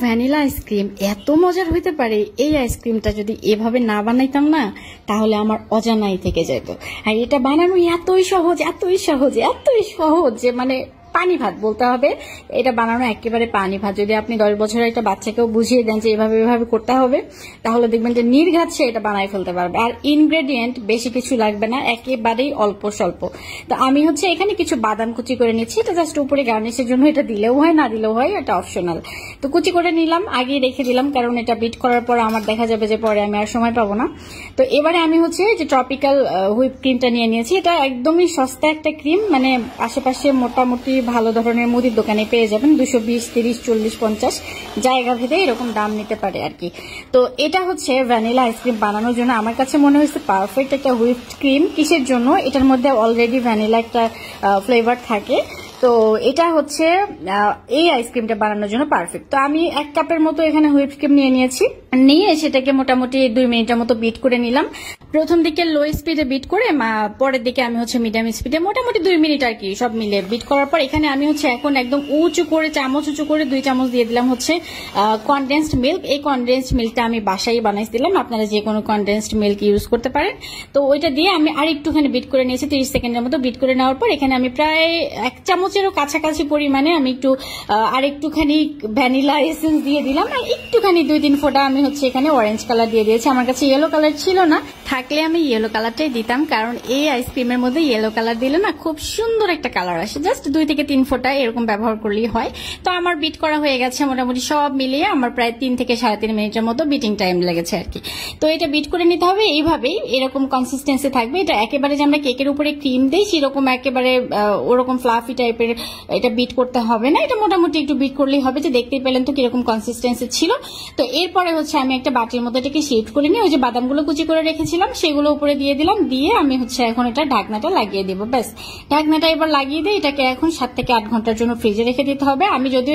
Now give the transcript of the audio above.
Vanilla ice cream এত মজার হইতে পারে, এই আইসক্রিমটা যদি এভাবে না বানাইতাম না তাহলে আমার অজানাই থেকে যেত। আর এটা বানানো এতই সহজ এতই সহজ এতই সহজ যে মানে পানি ভাত বলতে হবে। এটা বানানো একেবারে পানি ভাত। যদি আপনি 10 বছরের একটা বাচ্চাকেও বুঝিয়ে দেন যে এভাবে এভাবে করতে হবে, তাহলে দেখবেন যে নির্ঘাত সে এটা বানাই ফেলতে পারবে। আর ইনগ্রেডিয়েন্ট বেশি কিছু লাগবে না, একেবারেই অল্প স্বল্প। তো আমি এখানে কিছু বাদাম কুচি করে নিচ্ছি, এটা জাস্ট উপরে গার্নিশের জন্য। এটা দিলেও হয় না দিলেও হয়, এটা অপশনাল। তো কুচি করে নিলাম, আগেই রেখে দিলাম, কারণ এটা বিট করার পর আমার দেখা যাবে যে পরে আমি আর সময় পাবো না। তো এবারে আমি যে ট্রপিক্যাল হুইপ ক্রিমটা নিয়ে নিয়েছি। এটা একদমই সস্তা একটা ক্রিম, মানে আশেপাশে মোটামুটি ভালো ধরনের মুদির দোকানে পেয়ে যাবেন। 220, 30, 40, 50 জায়গা ভেদে এরকম দাম নিতে পারে আর কি। তো এটা ভ্যানিলা আইসক্রিম বানানোর জন্য আমার কাছে মনে হয়েছে পারফেক্ট একটা হুইপড ক্রিম। কিসের জন্য? এটার মধ্যে অলরেডি ভ্যানিলা একটা ফ্লেভার থাকে। তো এটা এই আইসক্রিমটা বানানোর জন্য পারফেক্ট। তো আমি 1 কাপের মতো এখানে হুইপ ক্রিম নিয়ে নিয়েছি। নিয়ে সেটাকে মোটামুটি 2 মিনিটের মতো বিট করে নিলাম। প্রথম দিকে লো স্পিডে বিট করে পরের দিকে আমি মিডিয়াম স্পিডে মোটামুটি 2 মিনিট আর কি সব মিলে বিট করার পর এখানে আমি এখন একদম উঁচু করে চামচ উঁচু করে 2 চামচ দিয়ে দিলাম কনডেন্সড মিল্ক। এই কনডেন্সড মিল্কটা আমি বাসায় বানাইছিলাম, আপনারা যে কোনো কনডেন্সড মিল্ক ইউজ করতে পারেন। তো ওইটা দিয়ে আমি আর একটুখানি বিট করে নিয়েছি, 30 সেকেন্ডের মতো বিট করে নেওয়ার পর এখানে আমি প্রায় 1 চামচেরও কাছাকাছি পরিমাণে আমি আর একটুখানি ভ্যানিলা এসেন্স দিয়ে দিলাম। আর একটুখানি 2-3 ফোঁটা আমি এখানে অরেঞ্জ কালার দিয়ে দিয়েছি। আমার কাছে ইয়েলো কালার ছিল না, থাকলে আমি ইয়েলো কালারটাই দিতাম, কারণ এই আইসক্রিমের মধ্যে ইয়েলো কালার দিলে না খুব সুন্দর একটা কালার আসে। জাস্ট 2 থেকে 3 ফোঁটা এরকম ব্যবহার করলেই হয়। তো আমার বিট করা হয়ে গেছে মোটামুটি সব মিলিয়ে আমার প্রায় 3 থেকে 3.5 মিনিটের মতো বিটিং টাইম লেগেছে আর কি। তো এটা বিট করে নিতে হবে এইভাবেই, এরকম কনসিস্টেন্সি থাকবে। এটা একেবারে যে আমরা কেকের উপরে ক্রিম দিই সেরকম একেবারে ওরকম ফ্লাফি টাইপের এটা বিট করতে হবে না। এটা মোটামুটি একটু বিট করলেই হবে। যে দেখতেই পেলেন তো কিরকম কনসিস্টেন্সি ছিল। তো এরপরে আমি একটা বাটির মধ্যে এটাকে শিফট করে নিয়ে ওই যে বাদামগুলো কুচি করে রেখেছিলাম সেগুলো উপরে দিয়ে দিলাম। দিয়ে আমি এখন এটা ঢাকনাটা লাগিয়ে দেবো। ব্যাস, ঢাকনাটা এবার লাগিয়ে দিয়ে এটাকে এখন 7 থেকে 8 ঘন্টার জন্য ফ্রিজে রেখে দিতে হবে। আমি যদিও